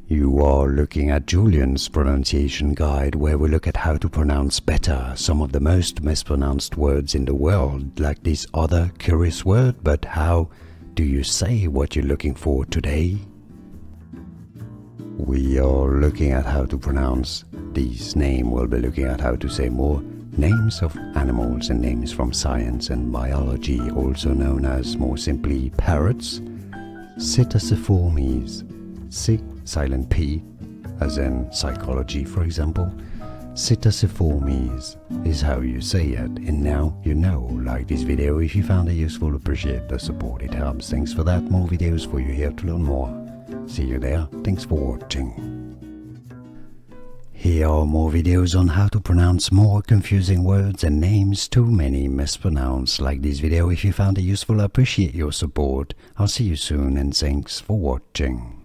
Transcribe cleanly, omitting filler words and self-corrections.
You are looking at Julian's pronunciation guide, where we look at how to pronounce better some of the most mispronounced words in the world, like this other curious word. But how do you say what you're looking for today? We are looking at how to pronounce this name. We'll be looking at how to say more names of animals and names from science and biology, also known as more simply parrots. Psittaciformes. Silent P, as in psychology, for example. Psittaciformes is how you say it, and now you know. Like this video if you found it useful, appreciate the support, it helps. Thanks for that. More videos for you here to learn more. See you there. Thanks for watching. Here are more videos on how to pronounce more confusing words and names too many mispronounced. Like this video if you found it useful, appreciate your support. I'll see you soon and thanks for watching.